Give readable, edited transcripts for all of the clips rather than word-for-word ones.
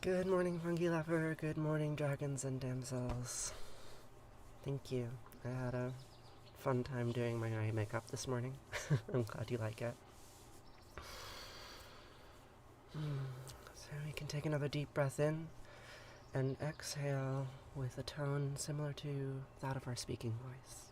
Good morning, Funky Lover. Good morning, dragons and damsels. Thank you. I had a fun time doing my eye makeup this morning. I'm glad you like it. So we can take another deep breath in and exhale with a tone similar to that of our speaking voice.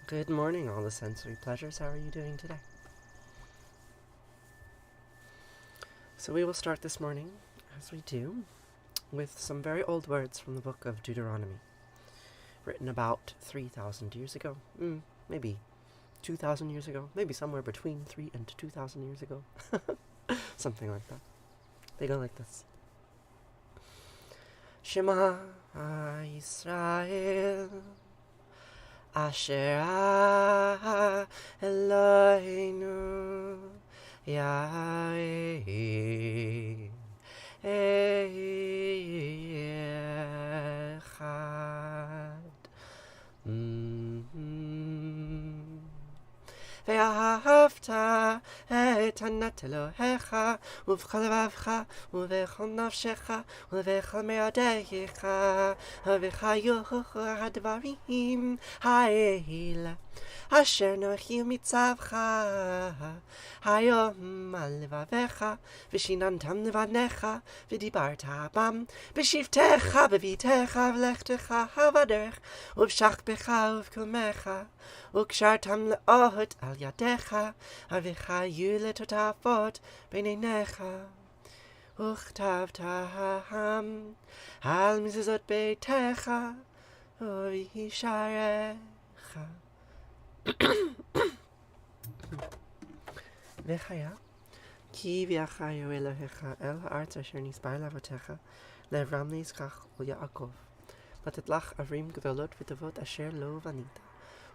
Good morning, all the sensory pleasures. How are you doing today? So we will start this morning, as we do, with some very old words from the book of Deuteronomy, written about 3,000 years ago, maybe 2,000 years ago, maybe somewhere between 3 and 2,000 years ago, something like that. They go like this. Shema Yisrael Asher Eloheinu Yahweh Echad. ואהבת את ענת אלוהיך ובכל לבבך ובכל נפשך ובכל מאודך וחיו הדברים האלה אשר נוחים מצווך היום על לבביך ושיננתם לבניך ודיברת בם בשבתך בביתך ולכתך בדרך ובשכבך ובקומך וקשרתם לאות על ידיך וחיו לטוטפות בין עיניך וכתבתם על מזוזות ביתך ובישעריך וחיה כי הביאך אלוהיך אל הארץ אשר נשבע לאבותיך לאברהם ליצחק וליעקב לתת לך ערים גדולות וטובות אשר לא בנית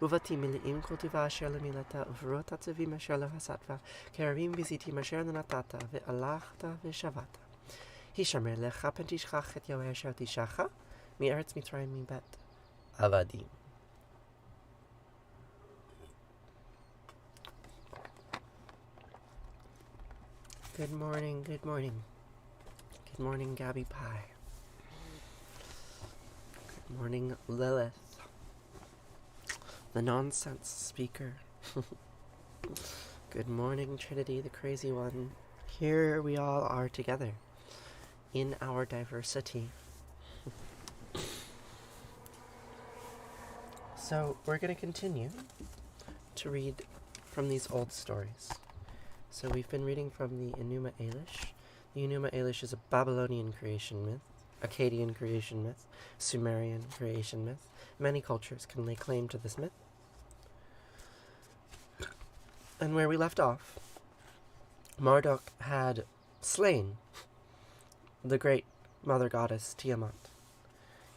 ובתים מלאים כל טובה אשר למילאת וברות הצווים אשר לא הסתת כערים וזיתים אשר לא נתת והלכת ושבת הישמר לך פן תשכח את יהוה אשר תישך מארץ מצרים מבית עבדים. Good morning, good morning. Good morning, Gabby Pie. Good morning, Lilith, the nonsense speaker. Good morning, Trinity, the crazy one. Here we all are together in our diversity. So we're going to continue to read from these old stories. So we've been reading from the Enuma Elish. The Enuma Elish is a Babylonian creation myth, Akkadian creation myth, Sumerian creation myth. Many cultures can lay claim to this myth. And where we left off, Marduk had slain the great mother goddess Tiamat.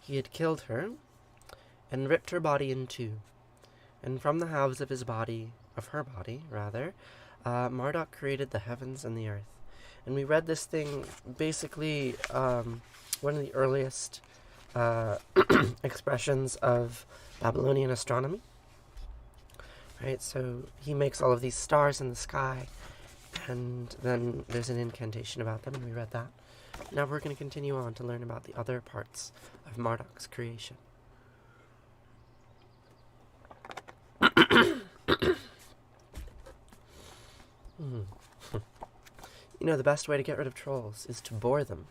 He had killed her and ripped her body in two. And from the halves of her body, Marduk created the heavens and the earth. And we read this thing, basically, one of the earliest expressions of Babylonian astronomy. Right, so he makes all of these stars in the sky, and then there's an incantation about them, and we read that. Now we're going to continue on to learn about the other parts of Marduk's creation. You know, the best way to get rid of trolls is to bore them.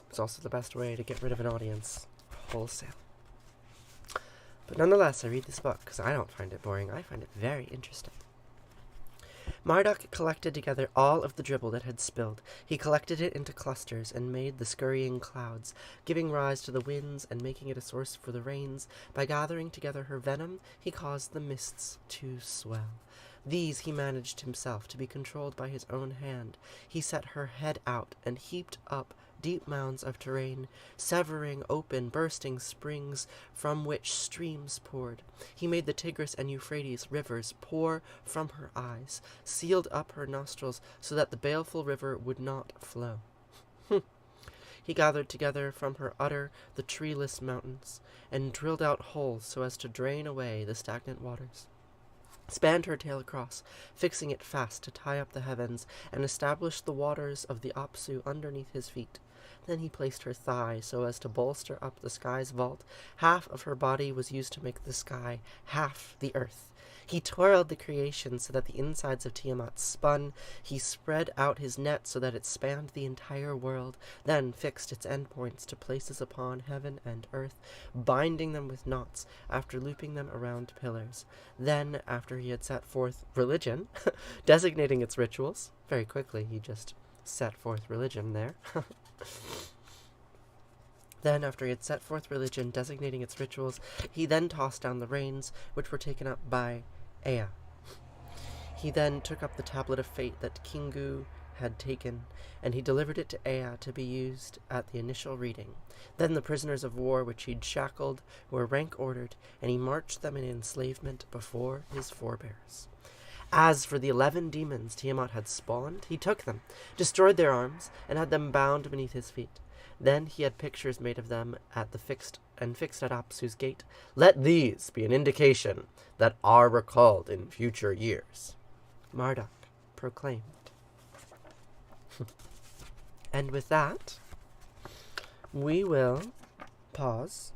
It's also the best way to get rid of an audience wholesale. But nonetheless, I read this book because I don't find it boring. I find it very interesting. Marduk collected together all of the dribble that had spilled. He collected it into clusters and made the scurrying clouds, giving rise to the winds and making it a source for the rains. By gathering together her venom, he caused the mists to swell. These he managed himself to be controlled by his own hand. He set her head out and heaped up deep mounds of terrain, severing open, bursting springs from which streams poured. He made the Tigris and Euphrates rivers pour from her eyes, sealed up her nostrils so that the baleful river would not flow. He gathered together from her udder the treeless mountains, and drilled out holes so as to drain away the stagnant waters. Spanned her tail across, fixing it fast to tie up the heavens, and established the waters of the Apsu underneath his feet. Then he placed her thigh so as to bolster up the sky's vault. Half of her body was used to make the sky, half the earth. He twirled the creation so that the insides of Tiamat spun. He spread out his net so that it spanned the entire world, then fixed its endpoints to places upon heaven and earth, binding them with knots after looping them around pillars. Then, after he had set forth religion, designating its rituals, very quickly he just set forth religion there. Then, after he had set forth religion, designating its rituals, he then tossed down the reins, which were taken up by Ea. He then took up the tablet of fate that Kingu had taken, and he delivered it to Ea to be used at the initial reading. Then the prisoners of war which he'd shackled were rank-ordered, and he marched them in enslavement before his forebears. As for the 11 demons Tiamat had spawned, he took them, destroyed their arms, and had them bound beneath his feet. Then he had pictures made of them fixed at Apsu's gate. Let these be an indication that are recalled in future years, Marduk proclaimed. And with that, we will pause,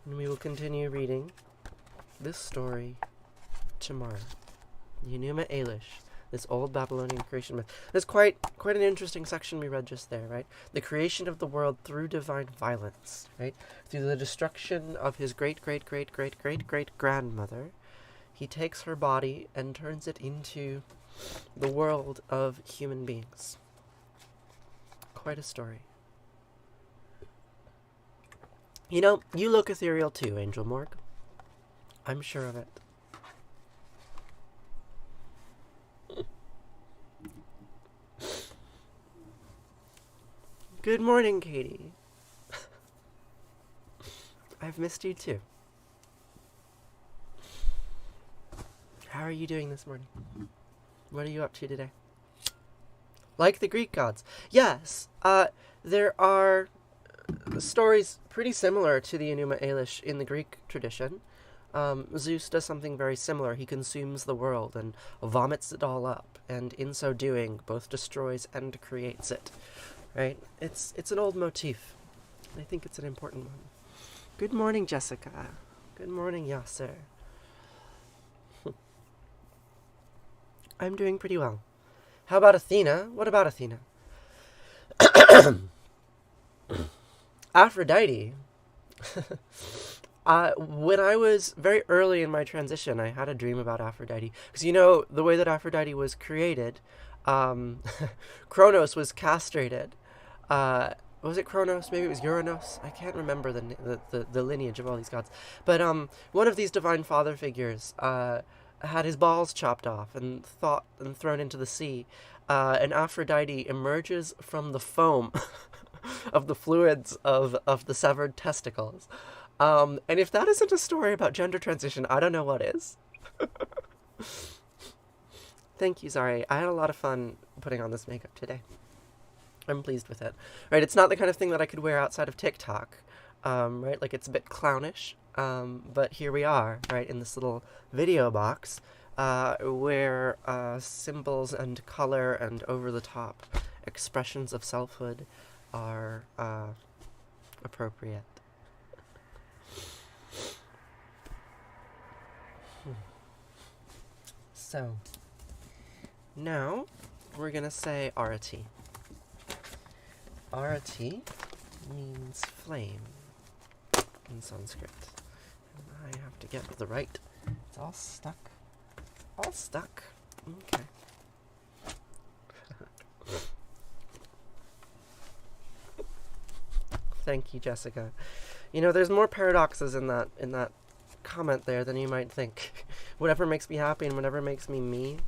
and we will continue reading this story tomorrow. The Enuma Elish, this old Babylonian creation myth. There's quite an interesting section we read just there, right? The creation of the world through divine violence, right? Through the destruction of his great-great-great-great-great-great-grandmother, he takes her body and turns it into the world of human beings. Quite a story. You know, you look ethereal too, Angel Morg. I'm sure of it. Good morning, Katie. I've missed you too. How are you doing this morning? What are you up to today? Like the Greek gods. Yes, there are stories pretty similar to the Enuma Elish in the Greek tradition. Zeus does something very similar. He consumes the world and vomits it all up, and in so doing, both destroys and creates it. Right? It's an old motif. I think it's an important one. Good morning, Jessica. Good morning, Yasser. I'm doing pretty well. How about Athena? What about Athena? Aphrodite. When I was very early in my transition, I had a dream about Aphrodite. Because you know, the way that Aphrodite was created, um, Kronos was castrated. Was it Kronos? Maybe it was Uranos. I can't remember the lineage of all these gods. But one of these divine father figures had his balls chopped off and thrown into the sea. And Aphrodite emerges from the foam of the fluids of the severed testicles. And if that isn't a story about gender transition, I don't know what is. Thank you, Zari. I had a lot of fun putting on this makeup today. I'm pleased with it. Right, it's not the kind of thing that I could wear outside of TikTok. Right, like it's a bit clownish. But here we are, right, in this little video box, where symbols and color and over-the-top expressions of selfhood are appropriate. So, now we're gonna say Arati. Arati means flame in Sanskrit. And I have to get to the right. It's all stuck. All stuck. Okay. Thank you, Jessica. You know, there's more paradoxes in that comment there than you might think. Whatever makes me happy and whatever makes me me.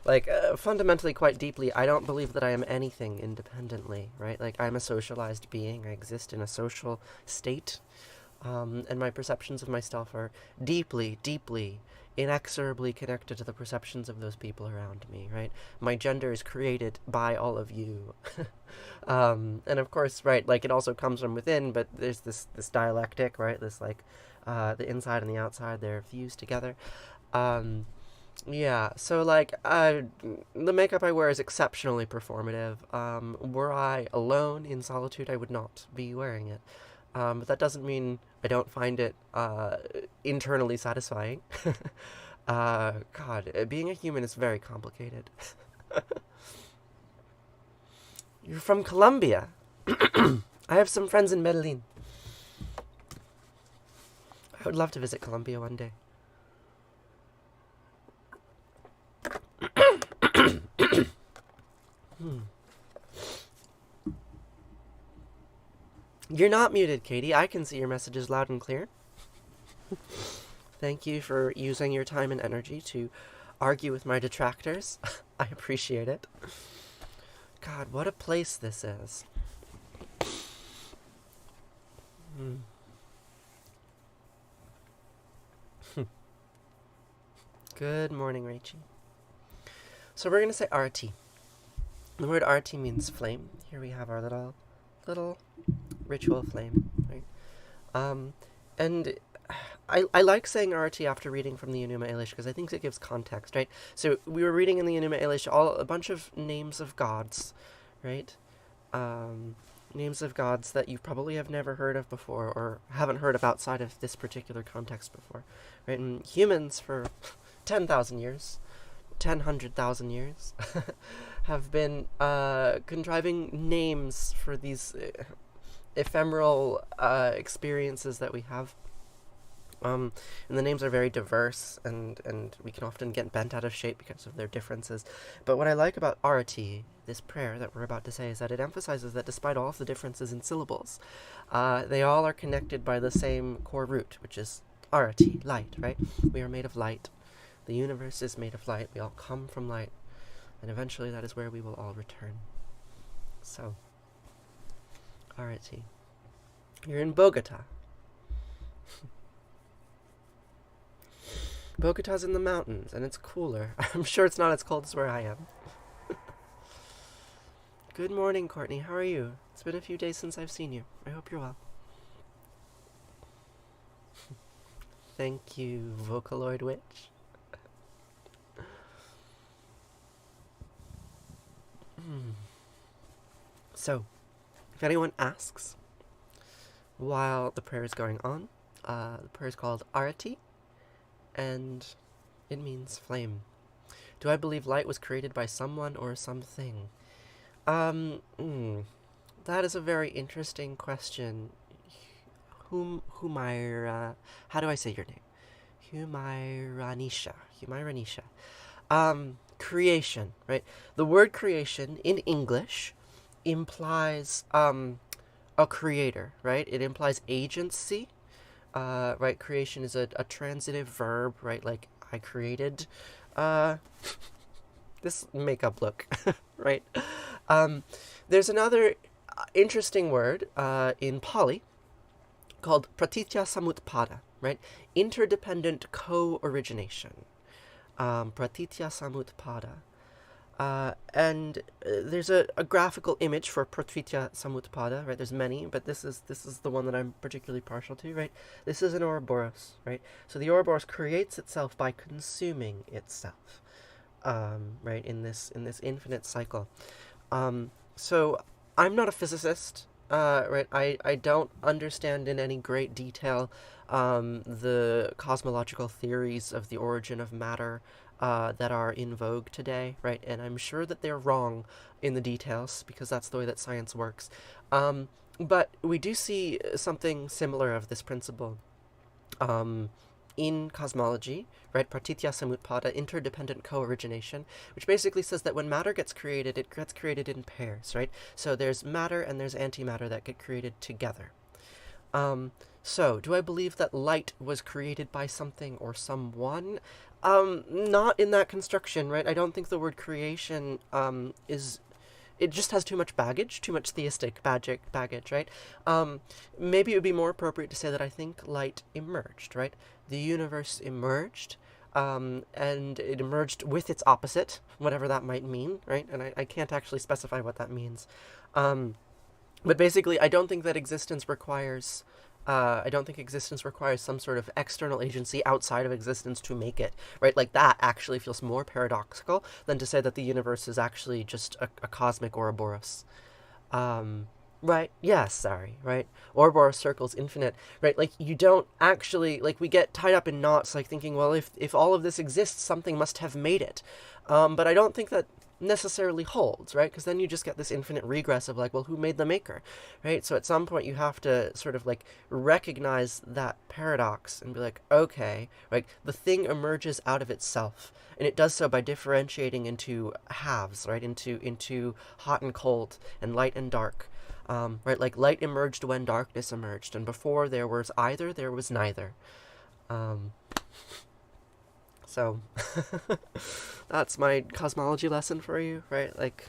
Like, fundamentally, quite deeply, I don't believe that I am anything independently, right? Like, I'm a socialized being. I exist in a social state. And my perceptions of myself are deeply, deeply, inexorably connected to the perceptions of those people around me, right? My gender is created by all of you. And of course, right, like, it also comes from within, but there's this dialectic, right? This, like, the inside and the outside, they're fused together. Yeah, so, like, the makeup I wear is exceptionally performative. Were I alone in solitude, I would not be wearing it. But that doesn't mean I don't find it internally satisfying. God, being a human is very complicated. You're from Colombia. I have some friends in Medellin. I would love to visit Colombia one day. You're not muted, Katie. I can see your messages loud and clear. Thank you for using your time and energy to argue with my detractors. I appreciate it. God, what a place this is. Good morning, Rachie. So we're going to say Arati. The word Arati means flame. Here we have our little ritual flame, right? And I like saying Arati after reading from the Enuma Elish because I think it gives context, right? So we were reading in the Enuma Elish a bunch of names of gods, right? Names of gods that you probably have never heard of before or haven't heard of outside of this particular context before, right? And humans for 10,000 years, 100,000 years, have been contriving names for these ephemeral experiences that we have. And the names are very diverse, and we can often get bent out of shape because of their differences. But what I like about Arati, this prayer that we're about to say, is that it emphasizes that despite all of the differences in syllables, they all are connected by the same core root, which is Arati, light, right? We are made of light. The universe is made of light. We all come from light. And eventually that is where we will all return. So, Arati. You're in Bogota. Bogota's in the mountains, and it's cooler. I'm sure it's not as cold as where I am. Good morning, Courtney. How are you? It's been a few days since I've seen you. I hope you're well. Thank you, Vocaloid Witch. So, if anyone asks while the prayer is going on, the prayer is called Arati, and it means flame. Do I believe light was created by someone or something? That is a very interesting question. Humaira. How do I say your name? Humayranisha. Creation, right? The word creation in English implies a creator, right? It implies agency, right? Creation is a transitive verb, right? Like, I created this makeup look, right? There's another interesting word in Pali called pratitya samutpada, right? Interdependent co-origination. Pratitya samutpada. And there's a graphical image for pratitya samutpada, right? There's many, but this is the one that I'm particularly partial to, right? This is an Ouroboros, right? So the Ouroboros creates itself by consuming itself, right? In this infinite cycle. So I'm not a physicist, right? I don't understand in any great detail the cosmological theories of the origin of matter that are in vogue today, right? And I'm sure that they're wrong in the details, because that's the way that science works. But we do see something similar of this principle in cosmology, right? Pratitya samutpada, interdependent co-origination, which basically says that when matter gets created, it gets created in pairs, right? So there's matter and there's antimatter that get created together. So, do I believe that light was created by something or someone? Not in that construction, right? I don't think the word creation it just has too much baggage, too much theistic baggage, right? Maybe it would be more appropriate to say that I think light emerged, right? The universe emerged, and it emerged with its opposite, whatever that might mean, right? And I can't actually specify what that means. But basically, I don't think that existence requires some sort of external agency outside of existence to make it, right? Like, that actually feels more paradoxical than to say that the universe is actually just a cosmic Ouroboros. Right? Yes, sorry, right? Ouroboros circles infinite, right? Like, you don't actually, like, we get tied up in knots, like, thinking, well, if all of this exists, something must have made it. But I don't think that necessarily holds, right? Because then you just get this infinite regress of, like, well, who made the maker, right? So at some point you have to sort of, like, recognize that paradox and be like, okay, like, the thing emerges out of itself, and it does so by differentiating into halves, right? Into hot and cold, and light and dark, right? Like, light emerged when darkness emerged, and before there was either, there was neither. So, that's my cosmology lesson for you, right? Like,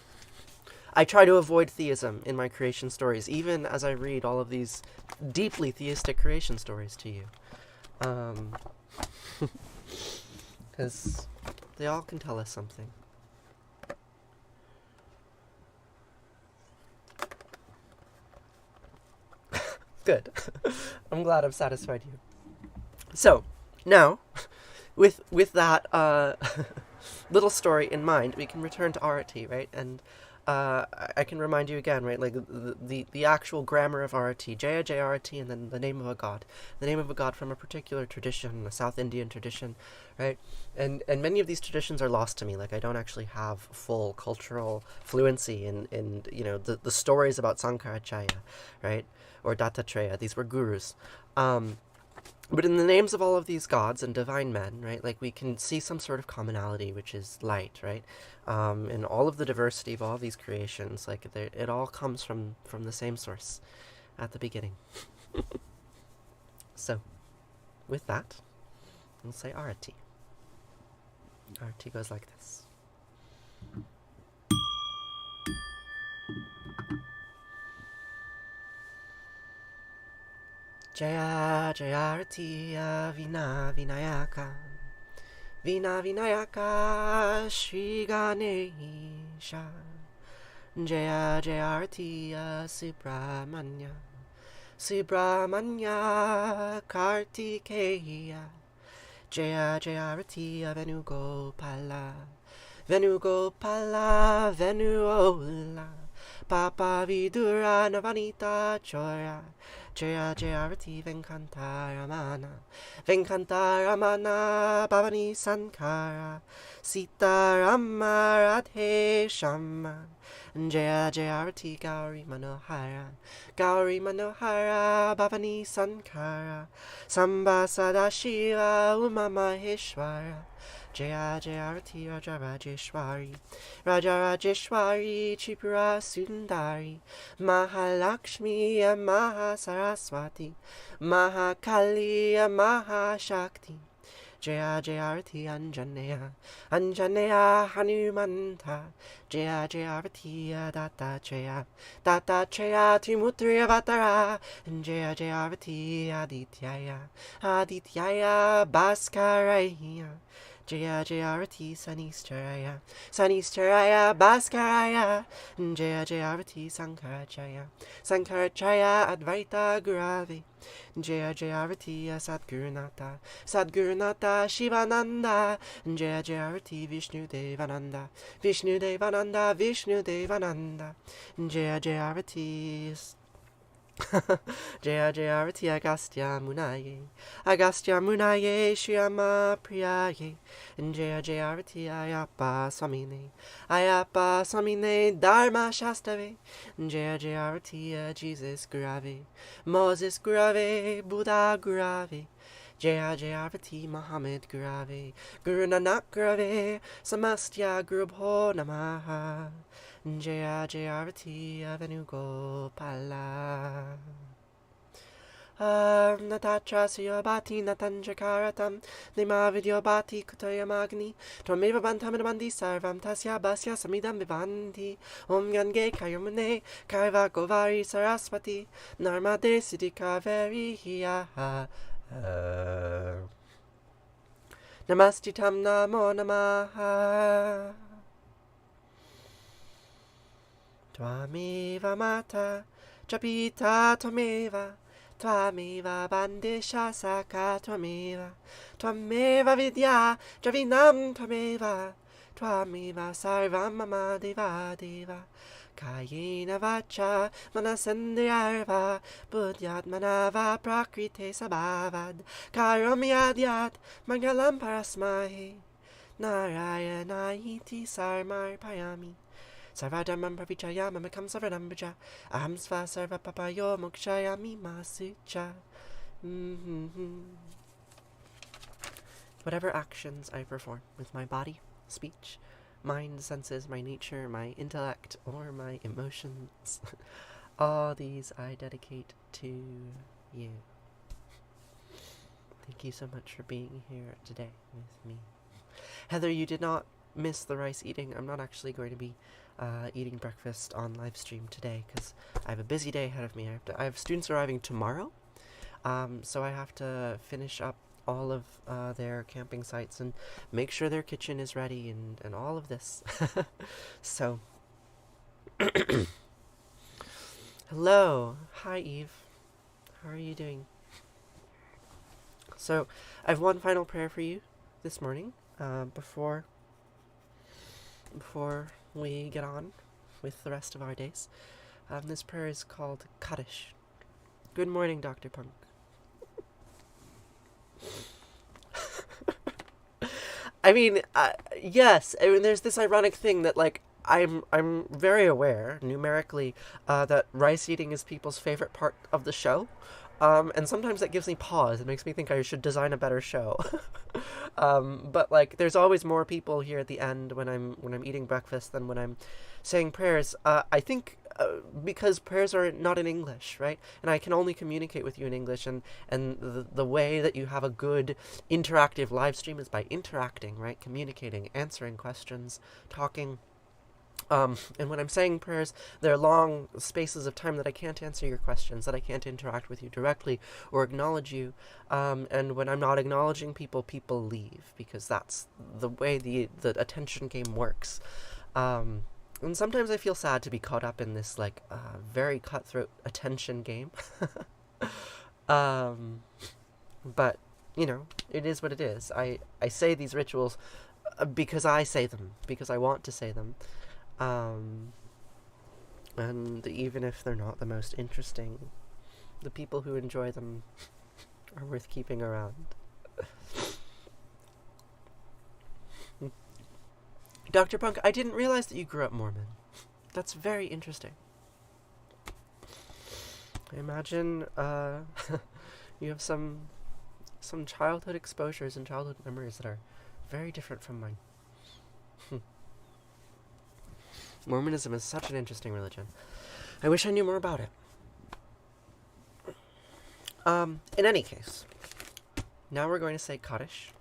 I try to avoid theism in my creation stories, even as I read all of these deeply theistic creation stories to you. Because they all can tell us something. Good. I'm glad I've satisfied you. So, now, with that little story in mind, we can return to Arati, right? And I can remind you again, right? Like, the actual grammar of Arati, Jaya Jaya Arati, and then the name of a god from a particular tradition, a South Indian tradition, right? And many of these traditions are lost to me. Like, I don't actually have full cultural fluency in you know, the stories about Sankaracharya, right? Or Dattatreya. These were gurus. But in the names of all of these gods and divine men, right, like, we can see some sort of commonality, which is light, right? And all of the diversity of all of these creations, like, it all comes from the same source at the beginning. So, with that, we'll say Arati. Arati goes like this. Jaya Jaya Arati Vina Vinayaka Vina Vinayaka Shri Ganesha Jaya Jaya Arati Subramanya Subramanya Kartikeya Jaya Jaya Arati Venugopala Venugopala Venuola Papa vidura navanita chora. Jaya Jayarati Venkantaramana. Venkantaramana Bhavani Sankara. Sita Rama Radhe Shama. Jaya Jayarati Gauri Manohara. Gauri Manohara Bhavani Sankara. Samba Sadashiva Uma Maheshwara. Jaya Jayarati Raja Rajeshwari. Raja Rajeshwari Tripura Sundari. Mahalakshmi and Mahasaraswati. Mahakali and Mahashakti. Jaya Jayarati Anjaneya. Anjaneya Hanumanta. Jaya Jayarati Dattatreya. Dattatreya Trimutriya Vatara. Jaya Jayarati Adityaya. Adityaya Bhaskaraya. Jaya Jayarati Sanistaraya. Sanistaraya Bhaskaraya. Jaya Jayarati Sankaracharya. Sankaracharya Advaita Gurave. Jaya Jayarati Sadgurunata. Sadgurunata Shivananda. Jaya Jayarati Vishnu Devananda. Vishnu Devananda. Vishnu Devananda. Jaya Jayarati Jaya Jayarati Agastya Munaye. Agastya Munaye Shyama Priyaye. Jaya Jayarati Ayappa Swamine. Ayappa Swamine Dharma Shastave. Jaya Jayarati Jesus Gurave. Moses Gurave. Buddha Gurave. Jaya Jayarati Muhammad Gurave. Guru Nanak Gurave. Samastya Gurubho Namaha. Jaya Jayarati Venugopala. Natatra Siyabati Natanjakaratam Nima Vidyobati Kutayamagni Twameva Bantamabandi Sarvam Tasya Basya Samidam Vivanti Om Gange Kayamune Kaiva Govari Saraswati Narmade Siddhika Verihiya Namastitam Namo Namaha. Twameva Mata Japita Twameva Twameva Bandisha Saka Twameva Twameva Vidya Javinam Twameva Twameva Sarvam Mama Deva Deva Kayena Vacha Manasandhyarva Buddhyatmanava Prakrite Sabhavad Karomyadyat Mangalam Parasmahe Narayana Iti Sarmar Payami Sarvadhamam Pravichayama Makam Sarvadhambaja Aham Sva Sarva Papayo Mokshayami Masucha. Whatever actions I perform with my body, speech, mind, senses, my nature, my intellect, or my emotions, all these I dedicate to you. Thank you so much for being here today with me. Heather, you did not miss the rice eating. I'm not actually going to be eating breakfast on live stream today because I have a busy day ahead of me. I have students arriving tomorrow, so I have to finish up all of their camping sites and make sure their kitchen is ready and all of this. So, hello. Hi, Eve. How are you doing? So, I have one final prayer for you this morning before we get on with the rest of our days. This prayer is called Kaddish. Good morning, Dr. Punk. I mean, yes. I mean, there's this ironic thing that, like, I'm very aware numerically that rice eating is people's favorite part of the show. And sometimes that gives me pause. It makes me think I should design a better show. But like, there's always more people here at the end when I'm eating breakfast than when I'm saying prayers. I think because prayers are not in English, right? And I can only communicate with you in English, and the way that you have a good interactive live stream is by interacting, right? Communicating, answering questions, talking. And when I'm saying prayers, there are long spaces of time that I can't answer your questions, that I can't interact with you directly or acknowledge you. And when I'm not acknowledging people, people leave, because that's the way the attention game works. And sometimes I feel sad to be caught up in this, like, very cutthroat attention game. But, you know, it is what it is. I say these rituals because I say them, because I want to say them. And even if they're not the most interesting, the people who enjoy them are worth keeping around. Dr. Punk, I didn't realize that you grew up Mormon. That's very interesting. I imagine you have some childhood exposures and childhood memories that are very different from mine. Mormonism is such an interesting religion. I wish I knew more about it. In any case, now we're going to say Kaddish.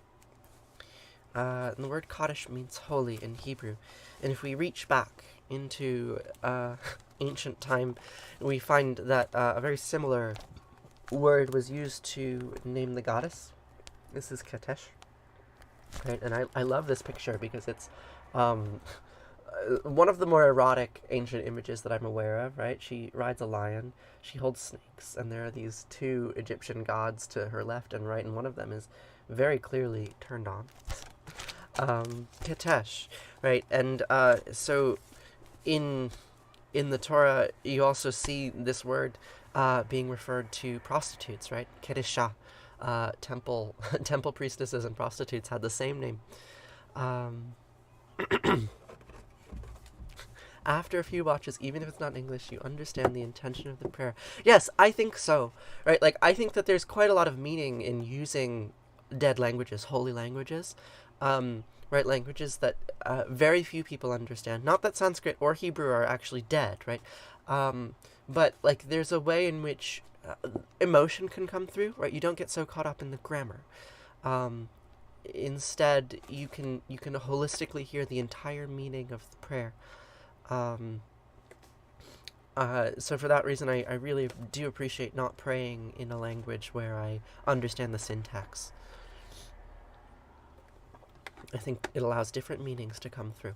And the word Kaddish means holy in Hebrew. And if we reach back into ancient time, we find that a very similar word was used to name the goddess. This is Katesh. Right? And I love this picture because it's one of the more erotic ancient images that I'm aware of, right? She rides a lion, she holds snakes, and there are these two Egyptian gods to her left and right, and one of them is very clearly turned on. Katesh, right? And so in the Torah, you also see this word being referred to prostitutes, right? Kedisha. Temple priestesses and prostitutes had the same name. After a few watches, even if it's not in English, you understand the intention of the prayer. Yes, I think so, right? Like, I think that there's quite a lot of meaning in using dead languages, holy languages, right? Languages that very few people understand. Not that Sanskrit or Hebrew are actually dead, right? But, like, there's a way in which emotion can come through, right? You don't get so caught up in the grammar. Instead, you can holistically hear the entire meaning of the prayer. So for that reason, I really do appreciate not praying in a language where I understand the syntax. I think it allows different meanings to come through.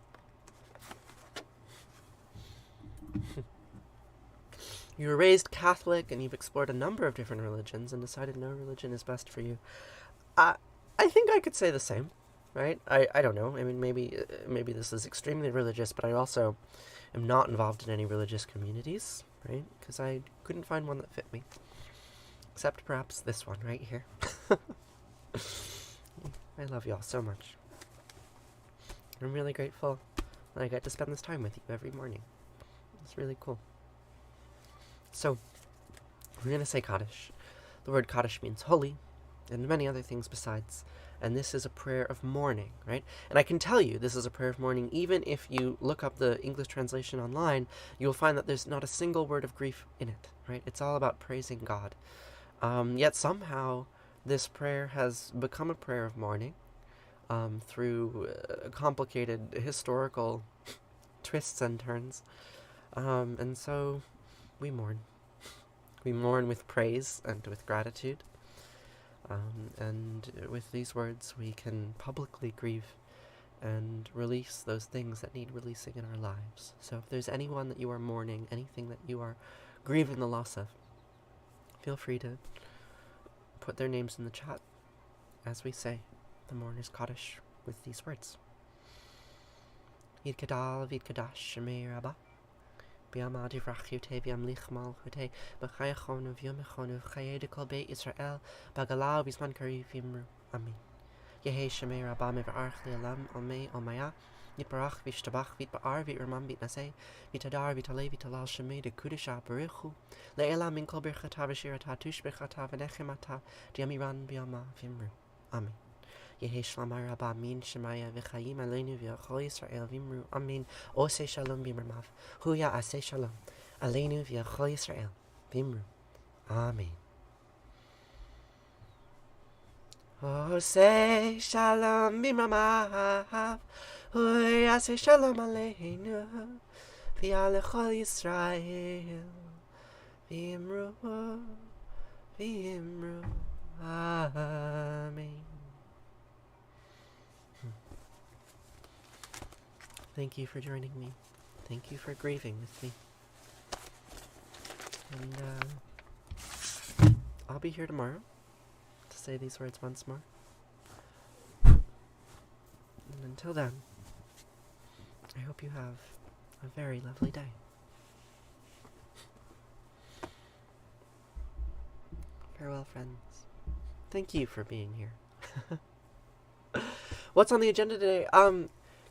You were raised Catholic and you've explored a number of different religions and decided no religion is best for you. I think I could say the same, right? I don't know. I mean, maybe this is extremely religious, but I also am not involved in any religious communities, right? Because I couldn't find one that fit me. Except perhaps this one right here. I love y'all so much. I'm really grateful that I get to spend this time with you every morning. It's really cool. So, we're going to say Kaddish. The word Kaddish means holy, and many other things besides. And this is a prayer of mourning, right? And I can tell you this is a prayer of mourning, even if you look up the English translation online, you'll find that there's not a single word of grief in it, right? It's all about praising God. Yet somehow, this prayer has become a prayer of mourning through complicated historical twists and turns. And so, we mourn. We mourn with praise and with gratitude. And with these words, we can publicly grieve and release those things that need releasing in our lives. So if there's anyone that you are mourning, anything that you are grieving the loss of, feel free to put their names in the chat as we say the Mourner's Kaddish with these words. Vid Kadal, Vid Kadash, Shemei Rabba. Biama divrach yute viam lichmal hute b'chayachonu v'yomechonu v'chaye de kol beit Yisrael b'galau b'zman kari v'imru. Amen. Yehi Shemei Rabba mevarach li'alam omei omaya yitbarach v'ishtabach v'itba'ar v'irmam v'itnaseh v'itadar v'talei v'talal Shemei de kudisha b'richu le'ela min kol birchata v'shirata tush birchata v'nechemata diamiran biama v'imru. Amen. Yehi Shlamar Rabba min Shemaya v'chayim aleinu v'yachol Yisrael v'imru. Amen. Oseh shalom b'mirmav. Huya aseh shalom. Aleinu v'yachol Yisrael v'imru. Amen. Oseh shalom b'mirmav. Huya aseh shalom aleinu v'yachol Yisrael v'imru. V'imru. Amen. Thank you for joining me. Thank you for grieving with me. And I'll be here tomorrow to say these words once more. And until then, I hope you have a very lovely day. Farewell, friends. Thank you for being here. What's on the agenda today?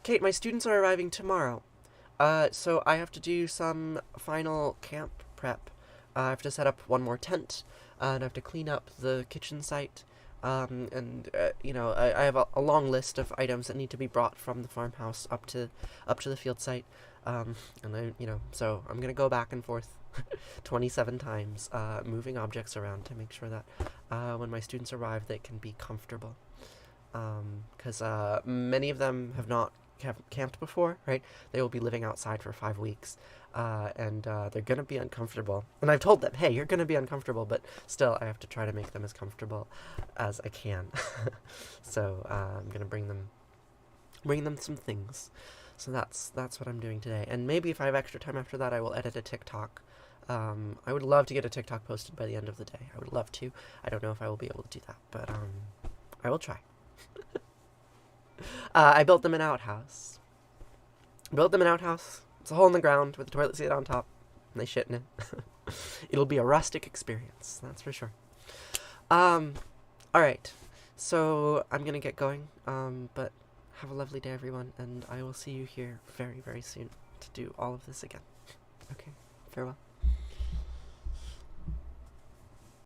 Kate, my students are arriving tomorrow. So I have to do some final camp prep. I have to set up one more tent, and I have to clean up the kitchen site. I have a long list of items that need to be brought from the farmhouse up to the field site. So I'm gonna go back and forth 27 times, moving objects around to make sure that when my students arrive, they can be comfortable. Because many of them have camped before, right? They will be living outside for 5 weeks, and they're gonna be uncomfortable. And I've told them, hey, you're gonna be uncomfortable, but still, I have to try to make them as comfortable as I can. So I'm gonna bring them some things. So that's what I'm doing today. And maybe if I have extra time after that, I will edit a TikTok. I would love to get a TikTok posted by the end of the day. I would love to. I don't know if I will be able to do that, but I will try. I built them an outhouse. It's a hole in the ground with a toilet seat on top, and they shit in it. It'll be a rustic experience, that's for sure. Alright. So, I'm gonna get going, but have a lovely day, everyone, and I will see you here very, very soon to do all of this again. Okay, farewell.